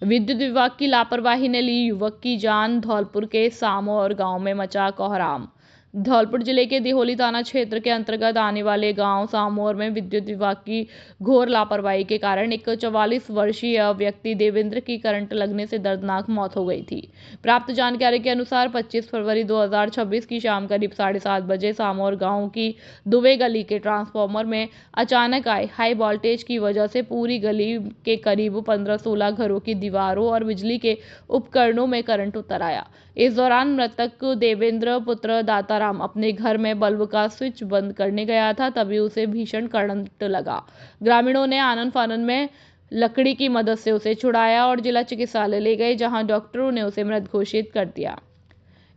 विद्युत विभाग की लापरवाही ने ली युवक की जान। धौलपुर के सामौर गांव में मचा कोहराम। धौलपुर जिले के दिहोली थाना क्षेत्र के अंतर्गत आने वाले गांव सामौर में विद्युत विभाग की घोर लापरवाही के कारण एक 44 वर्षीय व्यक्ति देवेंद्र की करंट लगने से दर्दनाक मौत हो गई थी। प्राप्त जानकारी के अनुसार 25 फरवरी 2026 की शाम करीब 7:30 बजे सामौर गांव की दुबे गली के ट्रांसफार्मर में अचानक आए हाई वोल्टेज की वजह से पूरी गली के करीब 15-16 घरों की दीवारों और बिजली के उपकरणों में करंट उतर आया। इस दौरान मृतक देवेंद्र पुत्र दाताराम अपने घर में बल्ब का स्विच बंद करने गया था, तभी उसे भीषण करंट लगा। ग्रामीणों ने आनन फानन में लकड़ी की मदद से उसे छुड़ाया और जिला चिकित्सालय ले गए, जहां डॉक्टरों ने उसे मृत घोषित कर दिया।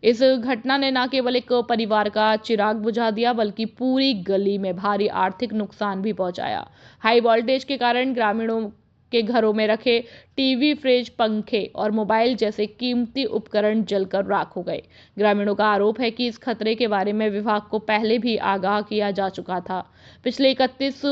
इस घटना ने न केवल एक परिवार का चिराग बुझा दिया, बल्कि पूरी गली में भारी आर्थिक नुकसान भी पहुंचाया। हाई वोल्टेज के कारण ग्रामीणों के घरों में रखे टीवी, फ्रिज, पंखे और मोबाइल जैसे कीमती उपकरण जलकर राख हो गए। ग्रामीणों का आरोप है कि इस खतरे के बारे में विभाग को पहले भी आगाह किया जा चुका था। पिछले 31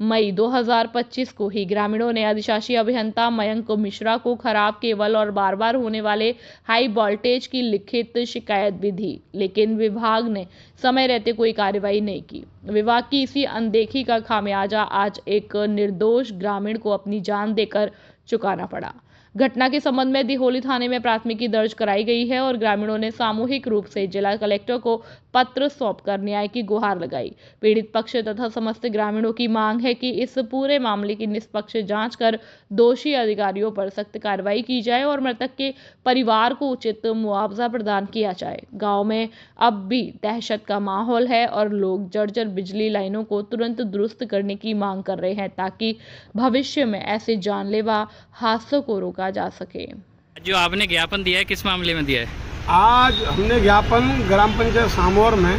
मई 2025 को ही ग्रामीणों ने अधिशासी अभियंता मयंक मिश्रा को खराब केबल और बार बार होने वाले हाई वोल्टेज की लिखित शिकायत भी दी, लेकिन विभाग ने समय रहते कोई कार्रवाई नहीं की। विभाग की इसी अनदेखी का खामियाजा आज एक निर्दोष ग्रामीण को अपनी जान देकर चुकाना पड़ा। घटना के संबंध में दिहोली थाने में प्राथमिकी दर्ज कराई गई है और ग्रामीणों ने सामूहिक रूप से जिला कलेक्टर को पत्र सौंपकर न्याय की गुहार लगाई। पीड़ित पक्ष तथा समस्त ग्रामीणों की मांग है कि इस पूरे मामले की निष्पक्ष जांच कर दोषी अधिकारियों पर सख्त कार्रवाई की जाए और मृतक के परिवार को उचित मुआवजा प्रदान किया जाए। गांव में अब भी दहशत का माहौल है और लोग जर्जर बिजली लाइनों को तुरंत दुरुस्त करने की मांग कर रहे हैं, ताकि भविष्य में ऐसे जानलेवा हादसों को रोका जा सके। जो आपने ज्ञापन दिया है, किस मामले में दिया है? आज हमने ज्ञापन ग्राम पंचायत सामौर में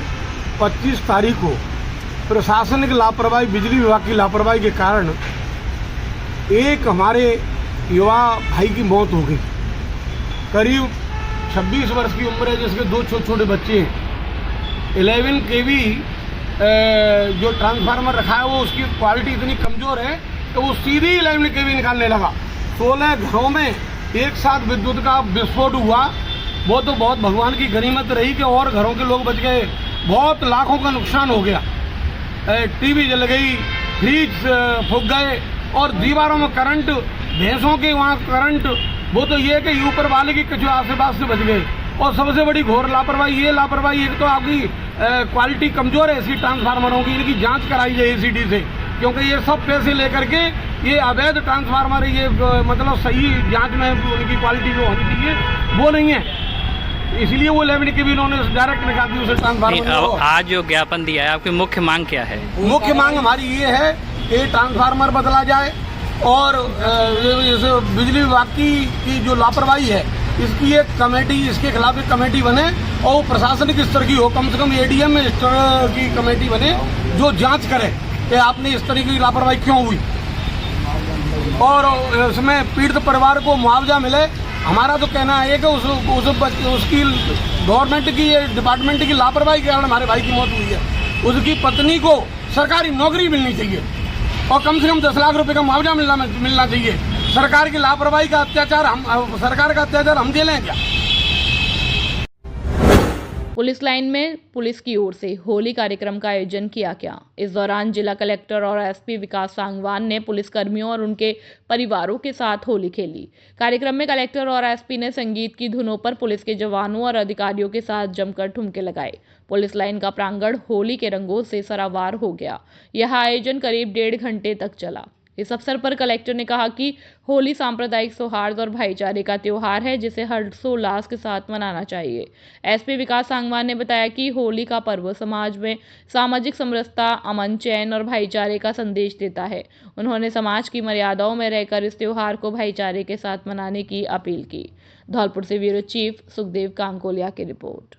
25 तारीख को प्रशासनिक लापरवाही, बिजली विभाग की लापरवाही के कारण एक हमारे युवा भाई की मौत हो गई। करीब 26 वर्ष की उम्र है, जिसके दो छोटे छोटे बच्चे हैं। 11 kV जो ट्रांसफार्मर रखा है वो उसकी क्वालिटी इतनी कमज़ोर है तो वो सीधी 11 kV निकालने लगा। 16 घरों में एक साथ विद्युत का विस्फोट हुआ। वो तो बहुत भगवान की गनीमत रही कि और घरों के लोग बच गए। बहुत लाखों का नुकसान हो गया। टीवी जल गई, फ्रिज फूक गए और दीवारों में करंट, भैंसों के वहाँ करंट। वो तो ये कि ऊपर वाले की कुछ आस-पास से बच गए। और सबसे बड़ी घोर लापरवाही, ये लापरवाही एक तो आपकी क्वालिटी कमज़ोर है इसकी ट्रांसफार्मरों की, इनकी जाँच कराई जाए ACD से, क्योंकि ये सब पैसे लेकर के ये अवैध ट्रांसफार्मर, ये मतलब सही जांच में उनकी क्वालिटी जो होनी चाहिए वो नहीं है, इसलिए वो 11 kV इन्होंने डायरेक्ट निकाल दी उसे ट्रांसफार्मर। आज जो ज्ञापन दिया है, आपकी मुख्य मांग क्या है? मुख्य मांग हमारी ये है कि ट्रांसफार्मर बदला जाए और बिजली विभाग की जो लापरवाही है इसकी एक कमेटी, इसके खिलाफ एक कमेटी बने और प्रशासनिक स्तर की हो, कम से कम ADM स्तर की कमेटी बने जो जांच करे कि आपने इस तरीके की लापरवाही क्यों हुई और उसमें पीड़ित परिवार को मुआवजा मिले। हमारा तो कहना है कि उसकी गवर्नमेंट की, डिपार्टमेंट की लापरवाही के कारण हमारे भाई की मौत हुई है। उसकी पत्नी को सरकारी नौकरी मिलनी चाहिए और कम से कम 10 लाख रुपए का मुआवजा मिलना चाहिए। सरकार की लापरवाही का अत्याचार सरकार का अत्याचार हम झेलें क्या? पुलिस लाइन में पुलिस की ओर से होली कार्यक्रम का आयोजन किया गया। इस दौरान जिला कलेक्टर और SP विकास सांगवान ने पुलिस कर्मियों और उनके परिवारों के साथ होली खेली। कार्यक्रम में कलेक्टर और SP ने संगीत की धुनों पर पुलिस के जवानों और अधिकारियों के साथ जमकर ठुमके लगाए। पुलिस लाइन का प्रांगण होली के रंगों से सराबार हो गया। यह आयोजन करीब 1.5 घंटे तक चला। इस अवसर पर कलेक्टर ने कहा कि होली सांप्रदायिक सौहार्द और भाईचारे का त्योहार है, जिसे हर्षोल्लास के साथ मनाना चाहिए। SP विकास सांगवान ने बताया कि होली का पर्व समाज में सामाजिक समरसता, अमन, चैन और भाईचारे का संदेश देता है। उन्होंने समाज की मर्यादाओं में रहकर इस त्योहार को भाईचारे के साथ मनाने की अपील की। धौलपुर से ब्यूरो चीफ सुखदेव कांकोलिया की रिपोर्ट।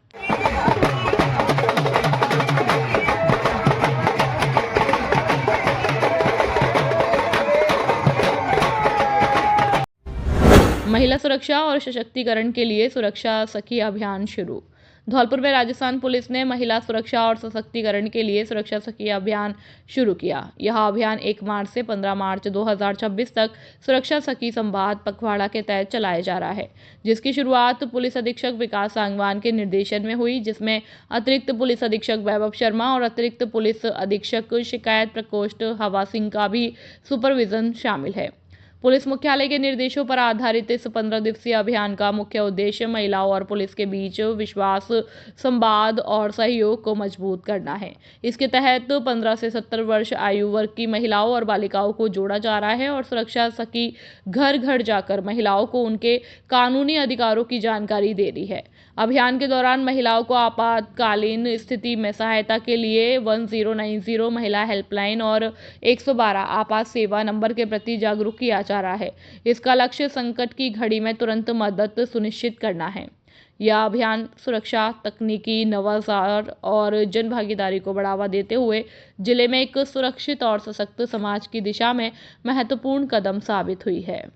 महिला सुरक्षा और सशक्तिकरण के लिए सुरक्षा सखी अभियान शुरू। धौलपुर में राजस्थान पुलिस ने महिला सुरक्षा और सशक्तिकरण के लिए सुरक्षा सखी अभियान शुरू किया। यह अभियान 1 मार्च से 15 मार्च 2026 तक सुरक्षा सखी संवाद पखवाड़ा के तहत चलाया जा रहा है, जिसकी शुरुआत पुलिस अधीक्षक विकास सांगवान के निर्देशन में हुई, जिसमें अतिरिक्त पुलिस अधीक्षक वैभव शर्मा और अतिरिक्त पुलिस अधीक्षक शिकायत प्रकोष्ठ हवा सिंह का भी सुपरविजन शामिल है। पुलिस मुख्यालय के निर्देशों पर आधारित इस 15 दिवसीय अभियान का मुख्य उद्देश्य महिलाओं और पुलिस के बीच विश्वास, संवाद और सहयोग को मजबूत करना है। इसके तहत 15 से 70 वर्ष आयु वर्ग की महिलाओं और बालिकाओं को जोड़ा जा रहा है और सुरक्षा सखी घर घर जाकर महिलाओं को उनके कानूनी अधिकारों की जानकारी दे रही है। अभियान के दौरान महिलाओं को आपातकालीन स्थिति में सहायता के लिए 1090 महिला हेल्पलाइन और 112 आपात सेवा नंबर के प्रति जागरूक किया जा रहा है। इसका लक्ष्य संकट की घड़ी में तुरंत मदद सुनिश्चित करना है। यह अभियान सुरक्षा, तकनीकी नवाचार और जन भागीदारी को बढ़ावा देते हुए जिले में एक सुरक्षित और सशक्त समाज की दिशा में महत्वपूर्ण कदम साबित हुई है।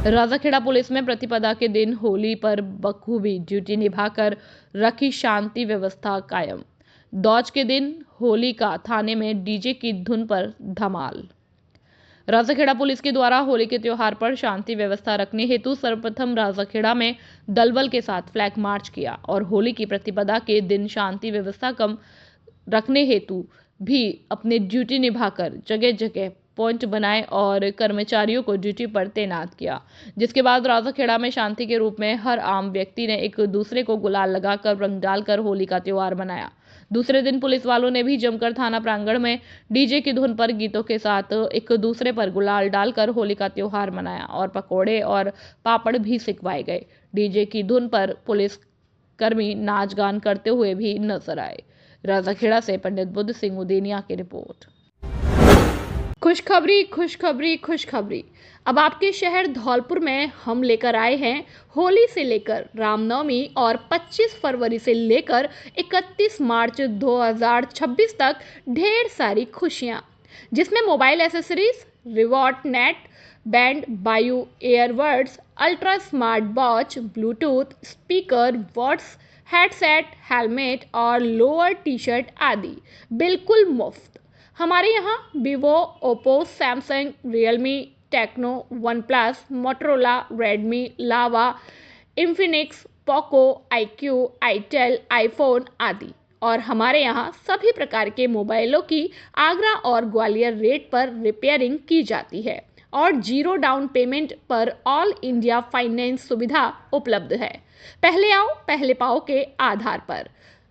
राजाखेड़ा पुलिस में प्रतिपदा के दिन होली पर बखूबी ड्यूटी निभाकर रखी शांति व्यवस्था कायम। दौज के दिन होली का थाने में डीजे की धुन पर धमाल। राजाखेड़ा पुलिस के द्वारा होली के त्योहार पर शांति व्यवस्था रखने हेतु सर्वप्रथम राजाखेड़ा में दलबल के साथ फ्लैग मार्च किया और होली की प्रतिपदा के दिन शांति व्यवस्था कम रखने हेतु भी अपने ड्यूटी निभाकर जगह जगह पॉइंट बनाए और कर्मचारियों को ड्यूटी पर तैनात किया। जिसके बाद राजाखेड़ा में शांति के रूप में हर आम व्यक्ति ने एक दूसरे को गुलाल लगाकर रंग डालकर होली का त्योहार मनाया। दूसरे दिन पुलिस वालों ने भी जमकर थाना प्रांगण में डीजे की धुन पर गीतों के साथ एक दूसरे पर गुलाल डालकर होली का त्योहार मनाया और पकौड़े और पापड़ भी सिकवाए गए। डीजे की धुन पर पुलिस कर्मी नाच गान करते हुए भी नजर आए। राजाखेड़ा से पंडित बुद्ध सिंह उदेनिया की रिपोर्ट। खुशखबरी खुशखबरी खुशखबरी। अब आपके शहर धौलपुर में हम लेकर आए हैं होली से लेकर रामनवमी और 25 फरवरी से लेकर 31 मार्च 2026 तक ढेर सारी खुशियां, जिसमें mobile accessories, reward net, band, बायू earbuds, ultra smart watch, Bluetooth speaker, watts, headset, helmet और लोअर टी शर्ट आदि बिल्कुल मुफ्त। हमारे यहाँ Vivo, Oppo, Samsung, Realme, Tecno, OnePlus, Motorola, Redmi, Lava, Infinix, Poco, iQOO, itel, iPhone आदि और हमारे यहाँ सभी प्रकार के मोबाइलों की आगरा और ग्वालियर रेट पर रिपेयरिंग की जाती है और 0 डाउन पेमेंट पर ऑल इंडिया फाइनेंस सुविधा उपलब्ध है। पहले आओ पहले पाओ के आधार पर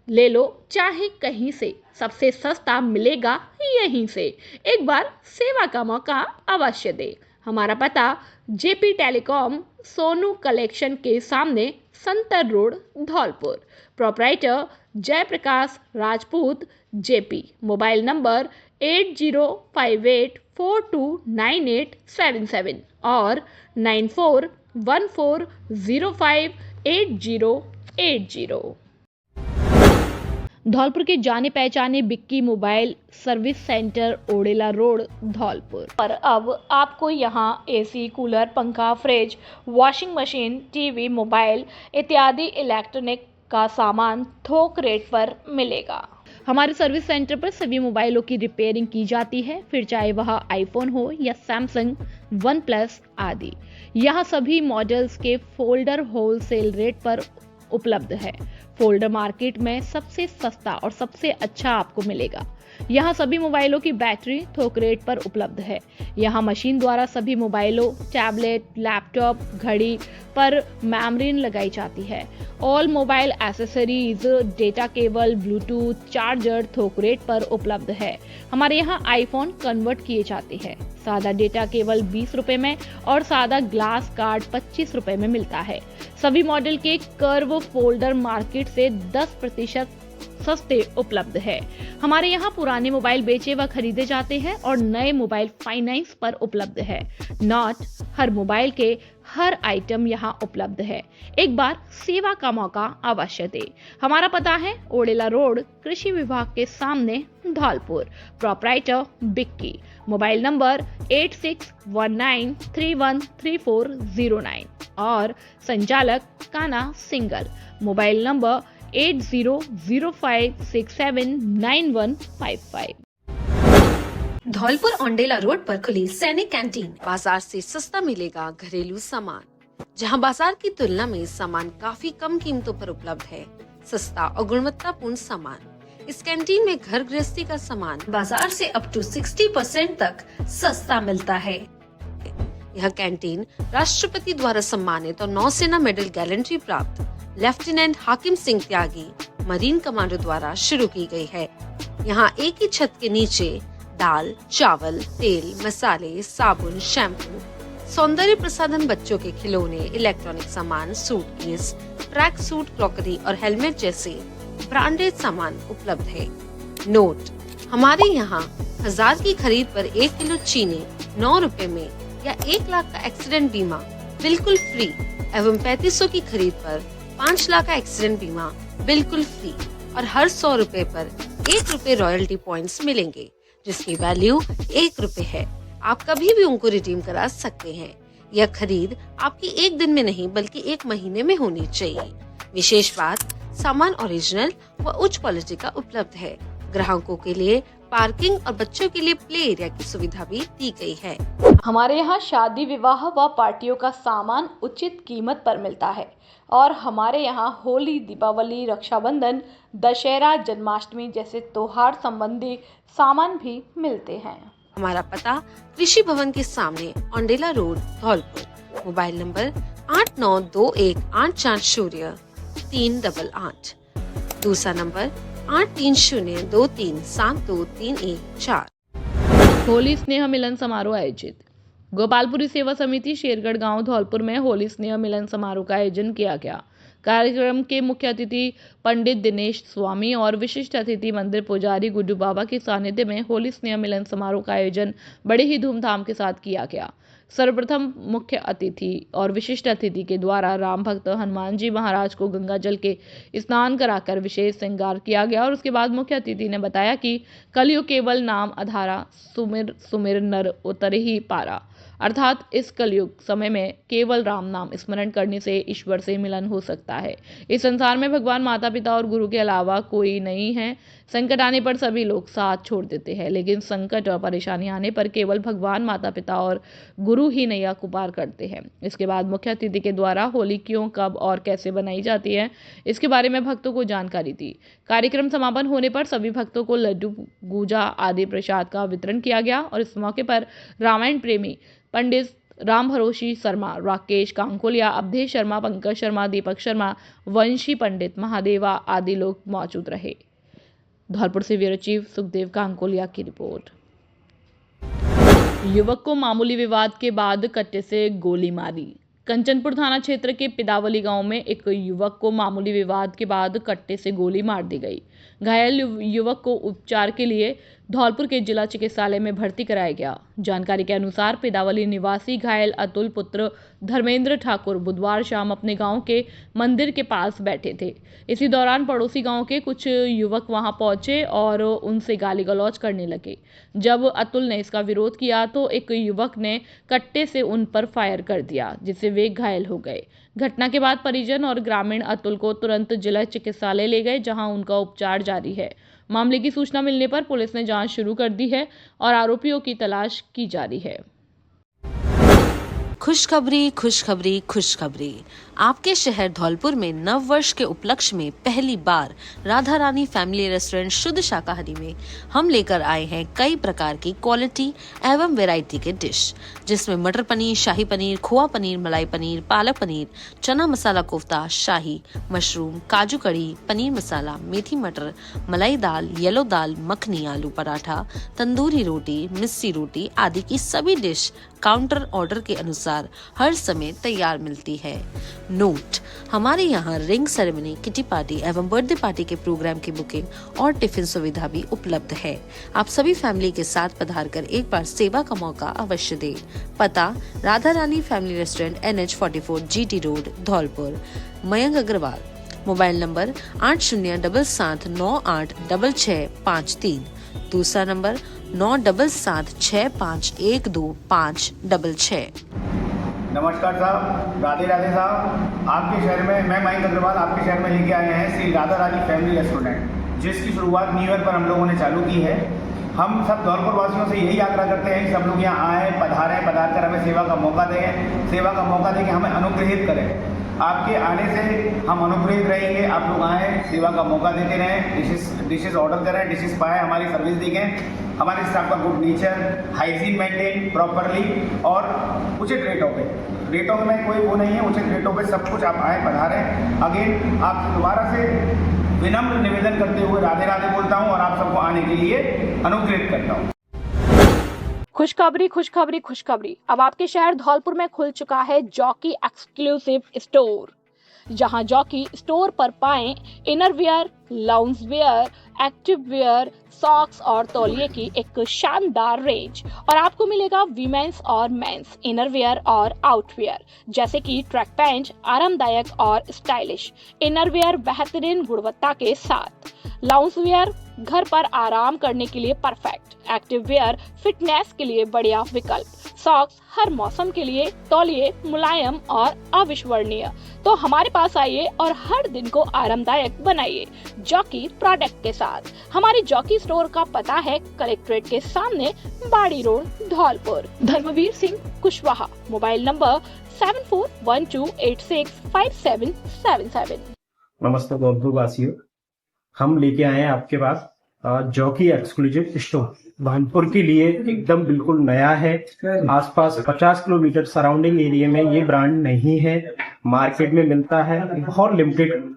ले लो, चाहे कहीं से, सबसे सस्ता मिलेगा यहीं से। एक बार सेवा का मौका अवश्य दे। हमारा पता जेपी टेलीकॉम सोनू कलेक्शन के सामने, Santar road, Dholpur. Proprietor Jayprakash Rajput JP. Mobile number 8058429877 और 9414058080। धौलपुर के जाने पहचाने Bikki mobile service centre, Odela road, Dholpur पर अब आपको यहाँ एसी, कूलर, पंखा, fridge, washing machine, TV, mobile इत्यादि इलेक्ट्रॉनिक का सामान थोक रेट पर मिलेगा। हमारे सर्विस सेंटर पर सभी मोबाइलों की रिपेयरिंग की जाती है, फिर चाहे वह आईफोन हो या सैमसंग, वन प्लस आदि। यहाँ सभी मॉडल्स के फोल्डर होलसेल रेट पर उपलब्ध है। फोल्डर मार्केट में सबसे सस्ता और सबसे अच्छा आपको मिलेगा। यहाँ सभी मोबाइलों की बैटरी थोक रेट पर उपलब्ध है। यहाँ मशीन द्वारा सभी मोबाइलों, टैबलेट, लैपटॉप, घड़ी पर मेमोरीन लगाई जाती है। All mobile accessories, data cable, Bluetooth, charger थोक रेट पर उपलब्ध है। हमारे यहाँ आईफोन कन्वर्ट किए जाते हैं। सादा डेटा केवल 20 रुपए में और सादा ग्लास कार्ड 25 रुपए में मिलता है। सभी मॉडल के कर्व फोल्डर मार्केट से 10% सस्ते उपलब्ध है। हमारे यहाँ पुराने मोबाइल बेचे व खरीदे जाते हैं और नए मोबाइल फाइनेंस पर उपलब्ध है। नॉट हर मोबाइल के हर आइटम यहाँ उपलब्ध है। एक बार सेवा का मौका अवश्य दे। हमारा पता है ओडेला रोड, कृषि विभाग के सामने, Dholpur. Proprietor Bikki. Mobile number 8619313409 और संचालक Kana Singhal. Mobile number 8005679155। Dholpur Aundela road पर खुली सैनिक कैंटीन। बाजार से सस्ता मिलेगा घरेलू सामान, जहां बाजार की तुलना में सामान काफी कम कीमतों पर उपलब्ध है। सस्ता और गुणवत्तापूर्ण सामान। इस कैंटीन में घर गृहस्थी का सामान बाजार से अप टू 60% तक सस्ता मिलता है। यह कैंटीन राष्ट्रपति द्वारा सम्मानित और नौसेना मेडल गैलेंट्री प्राप्त लेफ्टिनेंट हाकिम सिंह त्यागी मरीन कमांडो द्वारा शुरू की गई है। यहाँ एक ही छत के नीचे दाल, चावल, तेल, मसाले, साबुन, शैम्पू, सौंदर्य प्रसाधन, बच्चों के खिलौने, इलेक्ट्रॉनिक सामान, सूटकेस, ट्रैक सूट, क्रॉकरी और हेलमेट जैसे ब्रांडेड सामान उपलब्ध है। नोट: हमारे यहाँ 1000 की खरीद पर 1 किलो चीनी 9 रुपए में या 1 लाख का एक्सीडेंट बीमा बिल्कुल फ्री एवं 3500 की खरीद पर 5 लाख का एक्सीडेंट बीमा बिल्कुल फ्री और हर 100 रुपए पर 1 रुपए रॉयल्टी पॉइंट्स मिलेंगे, जिसकी वैल्यू 1 रुपए है। आप कभी भी उनको रिडीम करा सकते हैं। यह खरीद आपकी 1 दिन में नहीं बल्कि 1 महीने में होनी चाहिए। विशेष बात, सामान ओरिजिनल व उच्च क्वालिटी का उपलब्ध है। ग्राहकों के लिए पार्किंग और बच्चों के लिए प्ले एरिया की सुविधा भी दी गई है। हमारे यहाँ शादी, विवाह व पार्टियों का सामान उचित कीमत पर मिलता है और हमारे यहाँ होली, दीपावली, रक्षाबंधन, दशहरा, जन्माष्टमी जैसे त्योहार संबंधी सामान भी मिलते हैं। हमारा पता कृषि भवन के सामने Aundela road, Dholpur. Mobile number 8921840388। दूसरा नंबर 8302372314। होली स्नेह मिलन समारोह आयोजित। गोपालपुरी सेवा समिति शेरगढ़ गांव धौलपुर में होली स्नेह मिलन समारोह का आयोजन किया गया। कार्यक्रम के मुख्य अतिथि पंडित दिनेश स्वामी और विशिष्ट अतिथि मंदिर पुजारी गुड्डू बाबा के सानिध्य में होली स्नेह मिलन समारोह का आयोजन बड़े ही धूमधाम के साथ किया गया। सर्वप्रथम मुख्य अतिथि और विशिष्ट अतिथि के द्वारा राम भक्त हनुमान जी महाराज को गंगा जल के स्नान कराकर विशेष श्रृंगार किया गया और उसके बाद मुख्य अतिथि ने बताया कि कलयुग केवल नाम आधारा, सुमिर सुमिर नर उतरे ही पारा, अर्थात इस कलयुग समय में केवल राम नाम स्मरण करने से ईश्वर से मिलन हो सकता है। इस संसार में भगवान, माता पिता और गुरु के अलावा कोई नहीं है। संकट आने पर सभी लोग साथ छोड़ देते हैं, लेकिन संकट और परेशानी आने पर केवल भगवान, माता पिता और गुरु ही नैया को पार करते हैं। इसके बाद मुख्य अतिथि के द्वारा होली क्यों, कब और कैसे बनाई जाती है, इसके बारे में भक्तों को जानकारी दी। कार्यक्रम समापन होने पर सभी भक्तों को लड्डू, गूजा आदि प्रसाद का वितरण किया गया और इस मौके पर रामायण प्रेमी पंडित राम भरोशी शर्मा, राकेश कांकोलिया, अवधेश शर्मा, पंकज शर्मा, दीपक शर्मा, वंशी पंडित, महादेवा आदि लोग मौजूद रहे। धौलपुर से ब्यूरो चीफ सुखदेव कांकोलिया की रिपोर्ट। युवक को मामूली विवाद के बाद कट्टे से गोली मारी। कंचनपुर थाना क्षेत्र के पिदावली गांव में एक युवक को मामूली विवाद के बाद कट्टे से गोली मार दी गई। घायल युवक को उपचार के लिए धौलपुर के जिला चिकित्सालय में भर्ती कराया गया। जानकारी के अनुसार पिदावली निवासी घायल अतुल पुत्र धर्मेंद्र ठाकुर बुधवार शाम अपने गांव के मंदिर के पास बैठे थे। इसी दौरान पड़ोसी गांव के कुछ युवक वहां पहुंचे और उनसे गाली गलौज करने लगे। जब अतुल ने इसका विरोध किया तो एक युवक ने कट्टे से उन पर फायर कर दिया, जिससे वे घायल हो गए। घटना के बाद परिजन और ग्रामीण अतुल को तुरंत जिला चिकित्सालय ले गए, जहां उनका उपचार जारी है। मामले की सूचना मिलने पर पुलिस ने जांच शुरू कर दी है और आरोपियों की तलाश की जा रही है। खुशखबरी, खुशखबरी, खुशखबरी। आपके शहर धौलपुर में नव वर्ष के उपलक्ष्य में पहली बार राधा रानी फैमिली रेस्टोरेंट शुद्ध शाकाहारी में हम लेकर आए हैं कई प्रकार की क्वालिटी एवं वैरायटी के डिश, जिसमें मटर पनीर, शाही पनीर, खोआ पनीर, मलाई पनीर, पालक पनीर, चना मसाला कोफ्ता, शाही मशरूम, काजू कड़ी, पनीर मसाला, मेथी मटर, मलाई दाल, येलो दाल, मखनी, आलू पराठा, तंदूरी रोटी, मिस्सी रोटी आदि की सभी डिश काउंटर ऑर्डर के अनुसार हर समय तैयार मिलती है। नोट: हमारे यहाँ रिंग सेरेमनी, किटी पार्टी एवं बर्थडे पार्टी के प्रोग्राम की बुकिंग और टिफिन सुविधा भी उपलब्ध है। आप सभी फैमिली के साथ पधार कर एक बार सेवा का मौका अवश्य दें। पता: Radha Rani family restaurant, NH44, GT road, Dholpur. Mayank Agarwal. Mobile number 8077986653। दूसरा नंबर 9776512566। नमस्कार साहब, राधे राधे साहब। आपके शहर में मैं मयंक अग्रवाल आपके शहर में लेके आए हैं श्री राधा रानी फैमिली रेस्टोरेंट, जिसकी शुरुआत न्यू ईयर पर हम लोगों ने चालू की है। हम सब धौलपुर वासियों से यही आग्रह करते हैं कि सब लोग यहाँ आएँ, पधार कर हमें सेवा का मौका दें, सेवा का मौका दें कि हमें अनुग्रहित करें। आपके आने से हम अनुग्रहित रहेंगे। आप लोग आएँ, सेवा का मौका देते रहें, डिशेस ऑर्डर करें, डिशेस पाएँ, हमारी सर्विस देखें। हमारे स्टाफ का good nature, hygiene maintain properly और उचित रेटों में कोई वो नहीं है, उचित रेटों पे सब कुछ आप आए, पधारें। अगेन आपसे दोबारा से विनम्र निवेदन करते हुए राधे राधे बोलता हूँ और आप सबको आने के लिए अनुग्रहित करता हूँ। खुशखबरी। अब आपके शहर धौलपुर में खुल चुका है जॉकी एक्सक्लूसिव स्टोर, जहां जॉकी स्टोर पर पाएं innerwear, lounge wear, active wear, socks और तौलिए की एक शानदार रेंज। और आपको मिलेगा वीमेंस और मेंस इनरवियर और आउटवियर, जैसे कि ट्रैक पैंट आरामदायक और स्टाइलिश, इनरवियर बेहतरीन गुणवत्ता के साथ, लाउंज वेयर घर पर आराम करने के लिए परफेक्ट, एक्टिव वेयर फिटनेस के लिए बढ़िया विकल्प, सॉक्स हर मौसम के लिए, तौलिए मुलायम और अविस्मरणीय। तो हमारे पास आइए और हर दिन को आरामदायक बनाइए जॉकी प्रोडक्ट के साथ। हमारे जॉकी स्टोर का पता है कलेक्ट्रेट के सामने, Bari road, Dholpur. Dharmveer Singh Kushwaha, mobile number 7412865777। नमस्ते धौलपुर वासियों, हम लेके आए हैं आपके पास जॉकी एक्सक्लूसिव स्टोर। धौलपुर के लिए एकदम बिल्कुल नया है। आसपास 50 किलोमीटर सराउंडिंग एरिया में ये ब्रांड नहीं है, मार्केट में मिलता है, बहुत लिमिटेड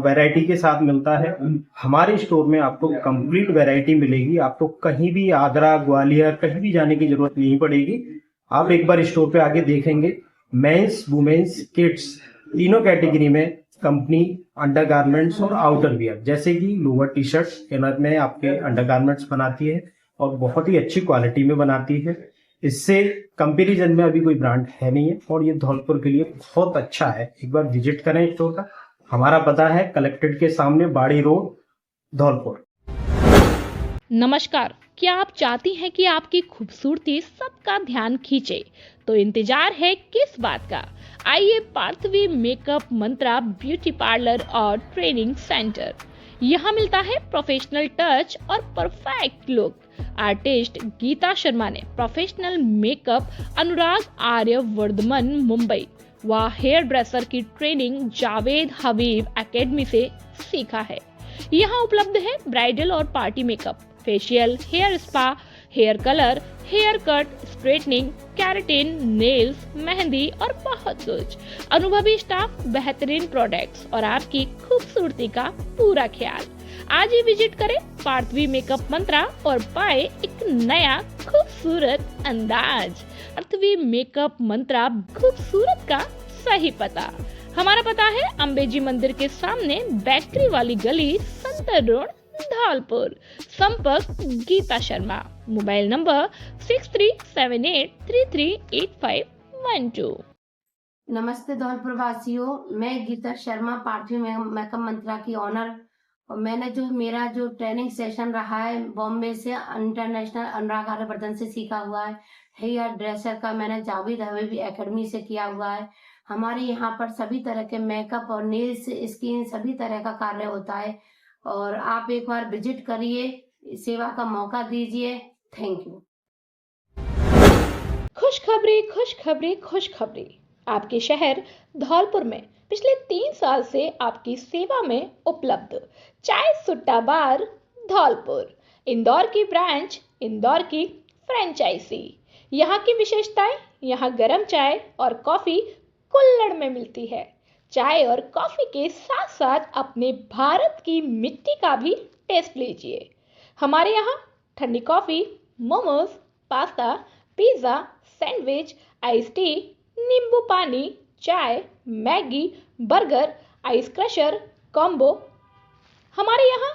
वैरायटी के साथ मिलता है। हमारे स्टोर में आपको कंप्लीट वैरायटी मिलेगी। आपको कहीं भी आगरा, ग्वालियर कहीं भी जाने की जरूरत नहीं पड़ेगी। आप एक बार स्टोर पे आके देखेंगे, मेंस, वुमेन्स, किड्स तीनों कैटेगरी में कंपनी अंडरगारमेंट्स और आउटर वियर, जैसे कि लोअर टी शर्ट इनर में आपके अंडरगारमेंट्स बनाती है और बहुत ही अच्छी क्वालिटी में बनाती है। इससे कंपैरिजन में अभी कोई ब्रांड है नहीं है और ये धौलपुर के लिए बहुत अच्छा है। एक बार विजिट करें स्टोर का। हमारा पता है कलेक्ट्रेट के सामने, बाड़ी रोड, धौलपुर। नमस्कार, क्या आप चाहती हैं कि आपकी खूबसूरती सबका ध्यान खींचे? तो इंतजार है किस बात का? आइए Parthavi makeup Mantra beauty parlour और ट्रेनिंग सेंटर। यहाँ मिलता है प्रोफेशनल टच और perfect look. Artist Geeta Sharma ने प्रोफेशनल मेकअप अनुराग आर्य वर्धमान मुंबई व हेयर ड्रेसर की ट्रेनिंग जावेद हबीब एकेडमी से सीखा है। यहाँ उपलब्ध है ब्राइडल और party makeup, facial, hair spa, hair colour, hair cut, straightening, keratin, nails, mehndi और बहुत कुछ। अनुभवी स्टाफ, बेहतरीन प्रोडक्ट्स और आपकी खूबसूरती का पूरा ख्याल। आज ही विजिट करें पार्थवी मेकअप मंत्रा और पाए एक नया खूबसूरत अंदाज। पार्थवी मेकअप मंत्रा, खूबसूरत का सही पता। हमारा पता है अंबेजी मंदिर के सामने, बैकरी वाली गली, संतर रोड, धौलपुर। संपर्क गीता शर्मा, मोबाइल नंबर 6378338512। नमस्ते धौलपुर वासियों, मैं गीता शर्मा, पार्थवी मेकअप मंत्रा की ऑनर। और मैंने मेरा ट्रेनिंग सेशन रहा है बॉम्बे से, इंटरनेशनल अनुराग आर्यवर्धन से सीखा हुआ है। हेयर ड्रेसर का मैंने जावेद हबीब एकेडमी से किया हुआ है। हमारे यहाँ पर सभी तरह के मेकअप और नेल्स, स्किन सभी तरह का कार्य होता है और आप एक बार विजिट करिए, सेवा का मौका दीजिए। Thank you. खुशखबरी। आपके शहर धौलपुर में पिछले 3 साल से आपकी सेवा में उपलब्ध चाय सुट्टा बार धौलपुर, इंदौर की ब्रांच, इंदौर की फ्रेंचाइजी। यहाँ की विशेषताएं, यहाँ गर्म चाय और कॉफी कुल्हड़ में मिलती है। चाय और कॉफी के साथ साथ अपने भारत की मिट्टी का भी टेस्ट लीजिए। हमारे यहाँ ठंडी coffee, momos, pasta, pizza, sandwich, ice tea, नींबू पानी, चाय, Maggi, burger, ice crusher combo. हमारे यहाँ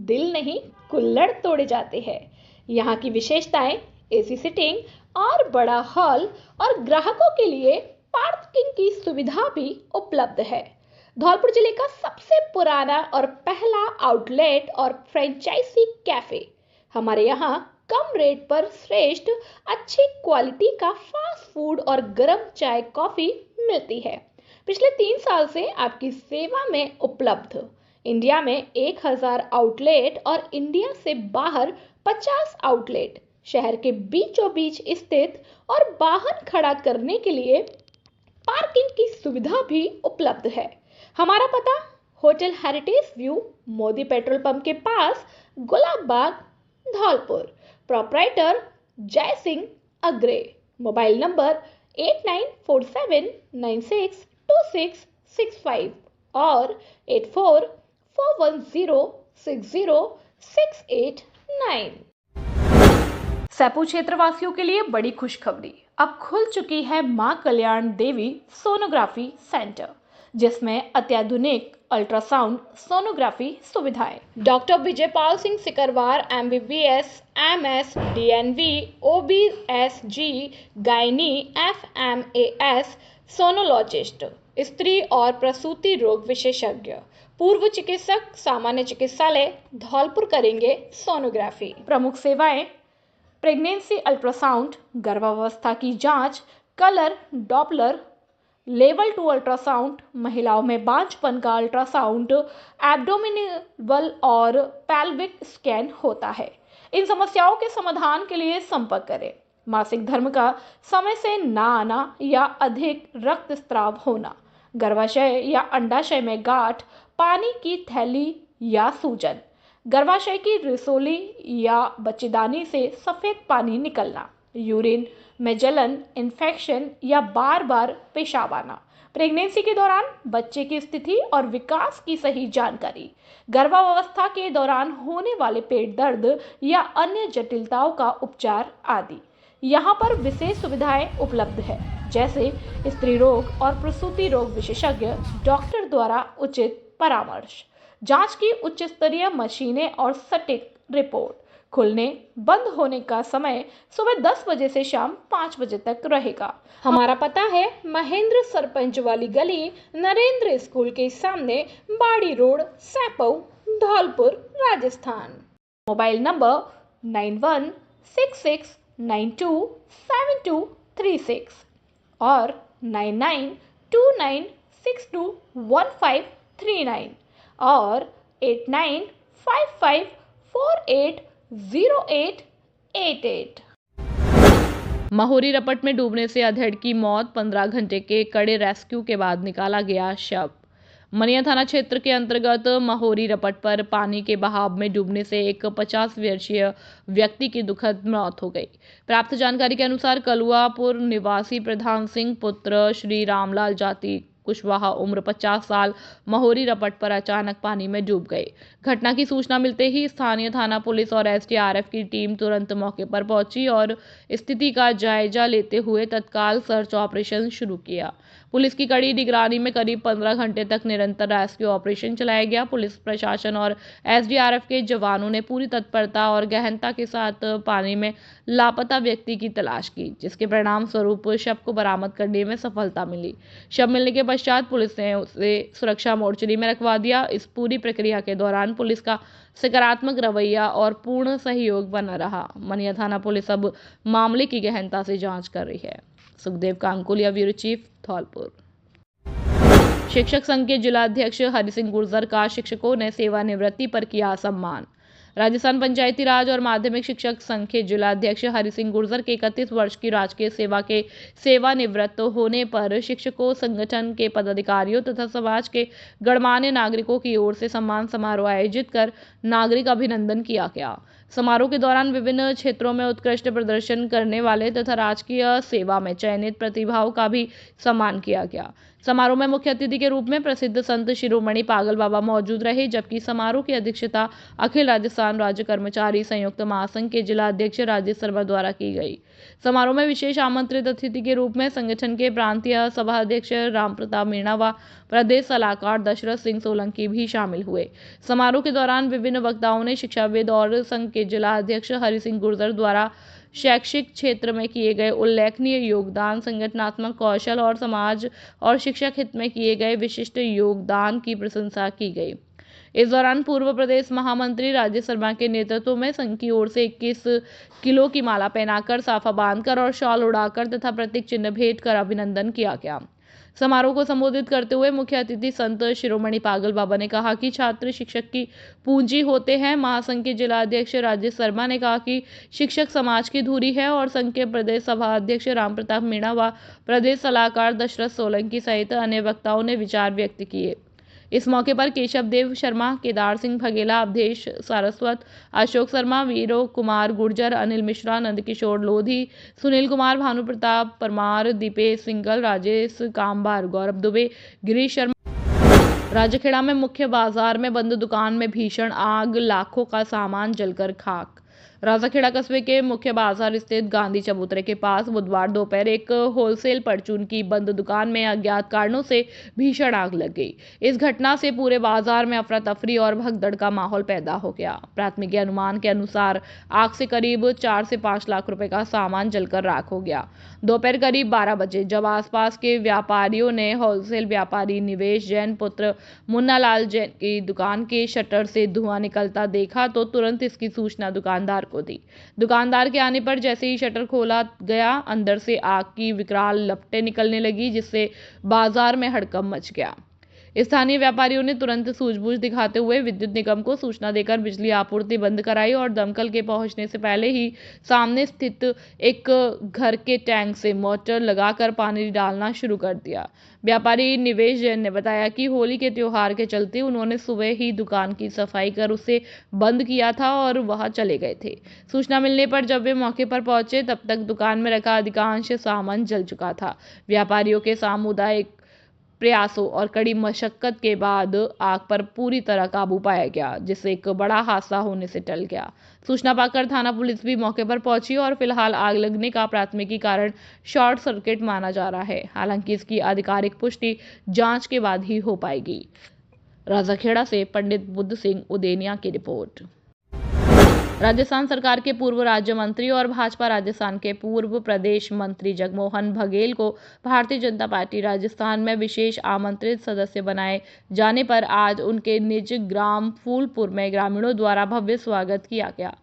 दिल नहीं कुल्हड़ तोड़े जाते हैं। यहाँ की विशेषताएं, एसी सिटिंग और बड़ा हॉल और ग्राहकों के लिए पार्किंग की सुविधा भी उपलब्ध है। धौलपुर जिले का सबसे पुराना और पहला आउटलेट और फ्रेंचाइजी कैफे। हमारे यहाँ कम रेट पर श्रेष्ठ अच्छी क्वालिटी का फास्ट फूड और गर्म चाय कॉफी मिलती है। पिछले 3 साल से आपकी सेवा में उपलब्ध। इंडिया में 1000 आउटलेट और इंडिया से बाहर 50 आउटलेट, शहर के बीचों बीच स्थित और वाहन खड़ा करने के लिए पार्किंग की सुविधा भी उपलब्ध है। हमारा पता hotel heritage view, Modi petrol pump के पास, गुलाब बाग, धौलपुर। प्रोप्राइटर जय सिंह अग्रे। मोबाइल नंबर 8947962665 और 8441060689। सैपू क्षेत्रवासियों के लिए बड़ी खुशखबरी, अब खुल चुकी है मां कल्याण देवी सोनोग्राफी सेंटर, जिसमें अत्याधुनिक अल्ट्रासाउंड सोनोग्राफी सुविधाएं। Doctor Vijaypal Singh Sikarwar MBBS, MS, DNV, OBSG, gynae, FMAS, sonologist, स्त्री और प्रसूति रोग विशेषज्ञ, पूर्व चिकित्सक, सामान्य चिकित्सालय धौलपुर करेंगे सोनोग्राफी। प्रमुख सेवाएं: प्रेगनेंसी अल्ट्रासाउंड, गर्भावस्था की जांच, कलर डॉपलर, लेवल 2 अल्ट्रासाउंड, महिलाओं में बांझपन का अल्ट्रासाउंड, एब्डोमिनल और पेल्विक स्कैन होता है। इन समस्याओं के समाधान के लिए संपर्क करें। मासिक धर्म का समय से ना आना या अधिक रक्तस्राव होना, गर्भाशय या अंडाशय में गांठ, पानी की थैली या सूजन, गर्भाशय की रिसोली या बच्चेदानी से सफेद पानी निकलना, यूरिन में जलन, इन्फेक्शन या बार बार पेशाब आना, प्रेगनेंसी के दौरान बच्चे की स्थिति और विकास की सही जानकारी, गर्भावस्था के दौरान होने वाले पेट दर्द या अन्य जटिलताओं का उपचार आदि। यहाँ पर विशेष सुविधाएं उपलब्ध है, जैसे स्त्री रोग और प्रसूति रोग विशेषज्ञ डॉक्टर द्वारा उचित परामर्श, जांच की उच्च स्तरीय मशीनें और सटीक रिपोर्ट। खुलने बंद होने का समय सुबह 10 बजे से शाम 5 बजे तक रहेगा। हमारा पता है महेंद्र सरपंच वाली गली, नरेंद्र स्कूल के सामने, Bari road, Saipau, Dholpur, Rajasthan. Mobile number 9166927236 और 9929621539 और 8955480888। महोरी रपट में डूबने से अधेड़ की मौत, 15 घंटे के कड़े रेस्क्यू के बाद निकाला गया शव। मनिया थाना क्षेत्र के अंतर्गत महोरी रपट पर पानी के बहाव में डूबने से एक 50 वर्षीय व्यक्ति की दुखद मौत हो गई। प्राप्त जानकारी के अनुसार कलुआपुर निवासी प्रधान सिंह पुत्र श्री रामलाल जाति कुशवाहा उम्र 50 साल महोरी रपट पर अचानक पानी में डूब गए। घटना की सूचना मिलते ही स्थानीय थाना पुलिस और SDRF की टीम तुरंत मौके पर पहुंची और स्थिति का जायजा लेते हुए तत्काल सर्च ऑपरेशन शुरू किया। पुलिस की कड़ी निगरानी में करीब 15 घंटे तक निरंतर रेस्क्यू ऑपरेशन चलाया गया। पुलिस प्रशासन और SDRF के जवानों ने पूरी तत्परता और गहनता के साथ पानी में लापता व्यक्ति की तलाश की, जिसके परिणाम स्वरूप शव को बरामद करने में सफलता मिली। शव मिलने के पश्चात पुलिस ने उसे सुरक्षा मोर्चरी में रखवा दिया। इस पूरी प्रक्रिया के दौरान पुलिस का सकारात्मक रवैया और पूर्ण सहयोग बना रहा। मनिया थाना पुलिस अब मामले की गहनता से जांच कर रही है। Sukhdev Kankuliya, bureau chief, Dholpur. शिक्षक संघ के जिलाध्यक्ष हरि सिंह गुर्जर का शिक्षकों ने सेवानिवृत्ति पर किया सम्मान। राजस्थान पंचायती राज और माध्यमिक शिक्षक संघ के जिलाध्यक्ष हरि सिंह गुर्जर के 31 वर्ष की राजकीय सेवा के सेवानिवृत्त होने पर शिक्षकों, संगठन के पदाधिकारियों तथा समाज के गणमान्य नागरिकों की ओर से सम्मान समारोह आयोजित कर नागरिक अभिनंदन किया गया। समारोह के दौरान विभिन्न क्षेत्रों में उत्कृष्ट प्रदर्शन करने वाले तथा राजकीय सेवा में चयनित प्रतिभाओं का भी सम्मान किया गया। समारोह में मुख्य अतिथि के रूप में प्रसिद्ध संत शिरोमणि पागल बाबा मौजूद रहे, जबकि समारोह की अध्यक्षता अखिल राजस्थान राज्य कर्मचारी संयुक्त महासंघ के जिला अध्यक्ष राजेश शर्मा द्वारा की गई। समारोह में विशेष आमंत्रित अतिथि के रूप में संगठन के प्रांतीय सभा अध्यक्ष राम प्रताप मीणा व प्रदेश सलाहकार दशरथ सिंह सोलंकी भी शामिल हुए। समारोह के दौरान विभिन्न वक्ताओं ने शिक्षाविद और संघ के जिला अध्यक्ष हरि सिंह गुर्जर द्वारा शैक्षिक क्षेत्र में किए गए उल्लेखनीय योगदान, संगठनात्मक कौशल और समाज और शिक्षक हित में किए गए विशिष्ट योगदान की प्रशंसा की गई। इस दौरान पूर्व प्रदेश महामंत्री राजेश शर्मा के नेतृत्व में संघ की ओर से 21 किलो की माला पहनाकर, साफा बांधकर और शॉल उड़ाकर तथा प्रतीक चिन्ह भेंट कर अभिनंदन किया गया। समारोह को संबोधित करते हुए मुख्य अतिथि संत शिरोमणि पागल बाबा ने कहा कि छात्र शिक्षक की पूंजी होते हैं। महासंघ के जिला अध्यक्ष राजेश शर्मा ने कहा कि शिक्षक समाज की धुरी है और संघ के प्रदेश सभा अध्यक्ष राम प्रताप मीणा व प्रदेश सलाहकार दशरथ सोलंकी सहित अन्य वक्ताओं ने विचार व्यक्त किए। इस मौके पर केशव देव शर्मा, केदार सिंह भगेला, अवधेश सारस्वत, अशोक शर्मा, वीरो कुमार गुर्जर, अनिल मिश्रा, नंदकिशोर लोधी, सुनील कुमार, भानु प्रताप परमार, दीपेश सिंगल, राजेश कामबार, गौरव दुबे, गिरीश शर्मा। राजखेड़ा में मुख्य बाजार में बंद दुकान में भीषण आग, लाखों का सामान जलकर खाक। राजाखेड़ा कस्बे के मुख्य बाजार स्थित गांधी चबूतरे के पास बुधवार दोपहर एक होलसेल परचून की बंद दुकान में अज्ञात कारणों से भीषण आग लग गई। इस घटना से पूरे बाजार में अफरा तफरी और भगदड़ का माहौल पैदा हो गया। प्राथमिक अनुमान के अनुसार आग से करीब 4 से 5 लाख रुपए का सामान जलकर राख हो गया। दोपहर करीब 12 बजे जब आसपास के व्यापारियों ने होलसेल व्यापारी निवेश जैन पुत्र मुन्ना लाल जैन की दुकान के शटर से धुआं निकलता देखा तो तुरंत इसकी सूचना दुकानदार को दी। दुकानदार के आने पर जैसे ही शटर खोला गया, अंदर से आग की विकराल लपटें निकलने लगी, जिससे बाजार में हड़कंप मच गया। स्थानीय व्यापारियों ने तुरंत सूझबूझ दिखाते हुए विद्युत निगम को सूचना देकर बिजली आपूर्ति बंद कराई और दमकल के पहुंचने से पहले ही सामने स्थित एक घर के टैंक से मोटर लगाकर पानी डालना शुरू कर दिया। व्यापारी निवेश जैन ने बताया कि होली के त्योहार के चलते उन्होंने सुबह ही दुकान की सफाई कर उसे बंद किया था और वहां चले गए थे। सूचना मिलने पर जब वे मौके पर पहुंचे तब तक दुकान में रखा अधिकांश सामान जल चुका था। व्यापारियों के सामुदायिक प्रयासों और कड़ी मशक्कत के बाद आग पर पूरी तरह काबू पाया गया, जिससे एक बड़ा हादसा होने से टल गया। सूचना पाकर थाना पुलिस भी मौके पर पहुंची और फिलहाल आग लगने का प्राथमिकी कारण शॉर्ट सर्किट माना जा रहा है। हालांकि इसकी आधिकारिक पुष्टि जांच के बाद ही हो पाएगी। राजाखेड़ा से पंडित बुद्ध सिंह उदेनिया की रिपोर्ट। राजस्थान सरकार के पूर्व राज्य मंत्री और भाजपा राजस्थान के पूर्व प्रदेश मंत्री जगमोहन बघेल को भारतीय जनता पार्टी राजस्थान में विशेष आमंत्रित सदस्य बनाए जाने पर आज उनके निज ग्राम फूलपुर में ग्रामीणों द्वारा भव्य स्वागत किया गया।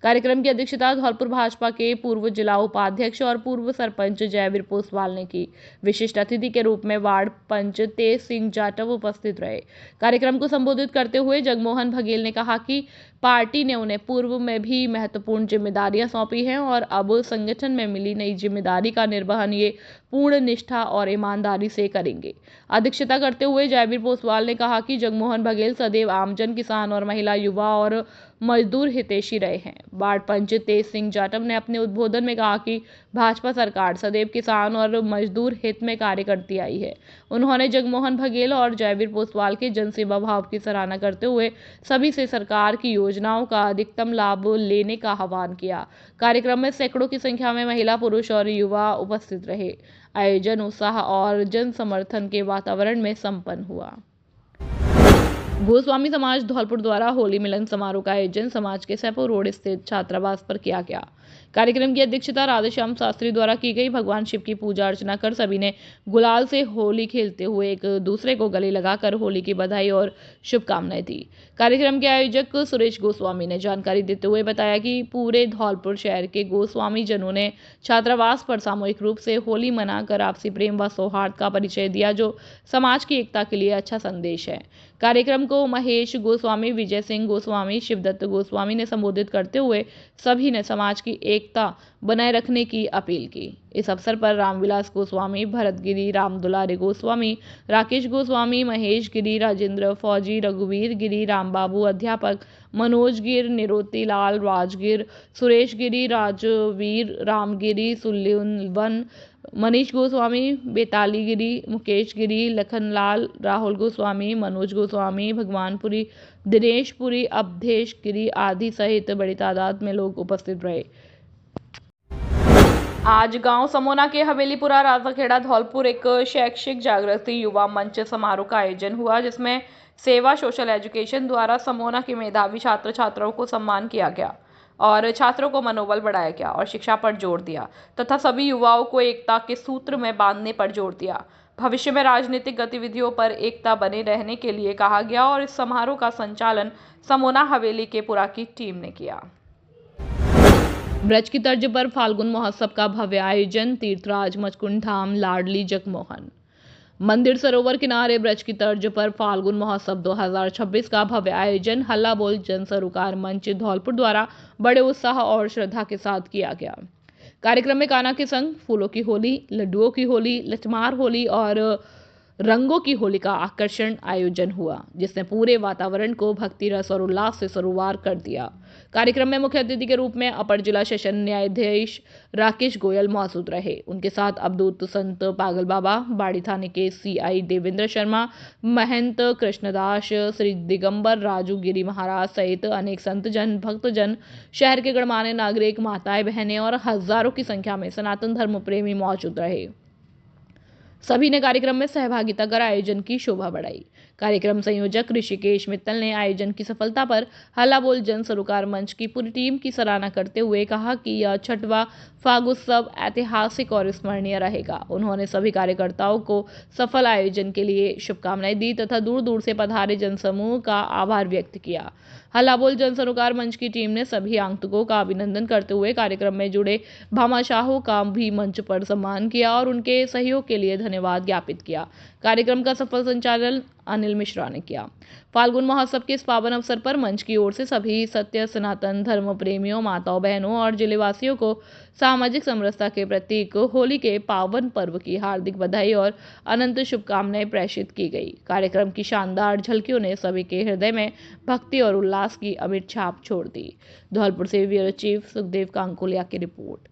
कार्यक्रम की अध्यक्षता धौलपुर भाजपा के पूर्व जिला उपाध्यक्ष और पूर्व सरपंच जयवीर पोसवाल ने की। विशिष्ट अतिथि के रूप में वार्ड पंच तेज सिंह जाटव उपस्थित रहे। कार्यक्रम को संबोधित करते हुए जगमोहन बघेल ने कहा कि पार्टी ने उन्हें पूर्व में भी महत्वपूर्ण जिम्मेदारियां सौंपी हैं और अब संगठन में मिली नई जिम्मेदारी का निर्वहन ये पूर्ण निष्ठा और ईमानदारी से करेंगे। अध्यक्षता करते हुए जयवीर पोसवाल ने कहा कि जगमोहन बघेल सदैव आमजन, किसान और महिला, युवा और मजदूर हितैषी रहे हैं। वार्ड पंच तेज सिंह जाटव ने अपने उद्बोधन में कहा कि भाजपा सरकार सदैव किसान और मजदूर हित में कार्य करती आई है। उन्होंने जगमोहन बघेल और जयवीर पोसवाल के जनसेवा भाव की सराहना करते हुए सभी से सरकार की योजनाओं का अधिकतम लाभ लेने का आह्वान किया। कार्यक्रम में सैकड़ों की संख्या में महिला, पुरुष और युवा उपस्थित रहे। आयोजन उत्साह और जन समर्थन के वातावरण में संपन्न हुआ। गोस्वामी समाज धौलपुर द्वारा होली मिलन समारोह का आयोजन समाज के सैपो रोड स्थित छात्रावास पर किया गया। कार्यक्रम की अध्यक्षता राधेश्याम शास्त्री द्वारा की गई। भगवान शिव की पूजा अर्चना कर सभी ने गुलाल से होली खेलते हुए एक दूसरे को गले लगाकर होली की बधाई और शुभकामनाएं दी। कार्यक्रम के आयोजक सुरेश गोस्वामी ने जानकारी देते हुए बताया कि पूरे धौलपुर शहर के गोस्वामी जनों ने छात्रावास पर सामूहिक रूप से होली मनाकर आपसी प्रेम व सौहार्द का परिचय दिया, जो समाज की एकता के लिए अच्छा संदेश है। कार्यक्रम को महेश गोस्वामी, विजय सिंह गोस्वामी, शिवदत्त गोस्वामी ने संबोधित करते हुए सभी ने समाज की एकता बनाए रखने की अपील की। इस अवसर पर रामविलास गोस्वामी, भरत गिरी, राम दुलारे गोस्वामी, राकेश गोस्वामी, महेश गिरी, राजेंद्र फौजी, रघुवीर गिरी, रामबाबू, अध्यापक मनोज गिर, निरोती लाल, राजगिर, सुरेश गिरी, राजवीर, रामगिरी, सुल्लीवन, मनीष गोस्वामी, बेताली गिरी, मुकेश गिरी, लखनलाल, राहुल गोस्वामी, मनोज गोस्वामी, भगवानपुरी, दिनेशपुरी, अवधेश गिरी आदि सहित बड़ी तादाद में लोग उपस्थित रहे। आज गांव समोना के हवेलीपुरा राजाखेड़ा धौलपुर एक शैक्षिक जागृति युवा मंच समारोह का आयोजन हुआ, जिसमें सेवा सोशल एजुकेशन द्वारा समोना के मेधावी छात्र छात्राओं को सम्मान किया गया और छात्रों को मनोबल बढ़ाया गया और शिक्षा पर जोर दिया तथा सभी युवाओं को एकता के सूत्र में बांधने पर जोर दिया। भविष्य में राजनीतिक गतिविधियों पर एकता बने रहने के लिए कहा गया और इस समारोह का संचालन समोना हवेली के पुरा की टीम ने किया। ब्रज की तर्ज पर फाल्गुन महोत्सव का भव्य आयोजन, तीर्थराज मचकुंड धाम लाडली जगमोहन। मंदिर सरोवर किनारे ब्रज की तर्ज पर फाल्गुन महोत्सव 2026 का भव्य आयोजन हल्ला बोल जन सरोकार मंच धौलपुर द्वारा बड़े उत्साह और श्रद्धा के साथ किया गया। कार्यक्रम में कान्हा के संग फूलों की होली, लड्डुओं की होली, लठमार होली और रंगों की होली का आकर्षण आयोजन हुआ, जिसने पूरे वातावरण को भक्ति रस और उल्लास से सरोवर कर दिया। कार्यक्रम में मुख्य अतिथि के रूप में अपर जिला सेशन न्यायाधीश राकेश गोयल मौजूद रहे। उनके साथ अवधूत संत पागल बाबा, बाड़ी थाने के सीआई देवेंद्र शर्मा, महंत कृष्णदास, श्री दिगंबर राजू गिरी महाराज सहित अनेक संतजन, भक्तजन, शहर के गणमान्य नागरिक, माताएं, बहनें और हजारों की संख्या में सनातन धर्म प्रेमी मौजूद रहे। सभी ने कार्यक्रम में सहभागिता कर आयोजन की शोभा बढ़ाई। कार्यक्रम संयोजक ऋषिकेश मित्तल ने आयोजन की सफलता पर हल्ला बोल जन सरोकार मंच की पूरी टीम की सराहना करते हुए कहा कि यह 6वां फागुत्सव ऐतिहासिक और स्मरणीय रहेगा। उन्होंने सभी कार्यकर्ताओं को सफल आयोजन के लिए शुभकामनाएं दी तथा दूर दूर से पधारे जनसमूह का आभार व्यक्त किया। हल्ला बोल जन सरोकार मंच की टीम ने सभी आगंतुकों का अभिनंदन करते हुए कार्यक्रम में जुड़े भामाशाहों का भी मंच पर सम्मान किया और उनके सहयोग के लिए धन्यवाद ज्ञापित किया। कार्यक्रम का सफल संचालन अनिल मिश्रा ने किया। फाल्गुन महोत्सव के इस पावन अवसर पर मंच की ओर से सभी सत्य सनातन धर्म प्रेमियों, माताओं, बहनों और जिलेवासियों को सामाजिक समरसता के प्रतीक होली के पावन पर्व की हार्दिक बधाई और अनंत शुभकामनाएं प्रेषित की गई। कार्यक्रम की शानदार झलकियों ने सभी के हृदय में भक्ति और उल्लास की अमिट छाप छोड़ दी। धौलपुर से ब्यूरो चीफ सुखदेव कांकोलिया की रिपोर्ट।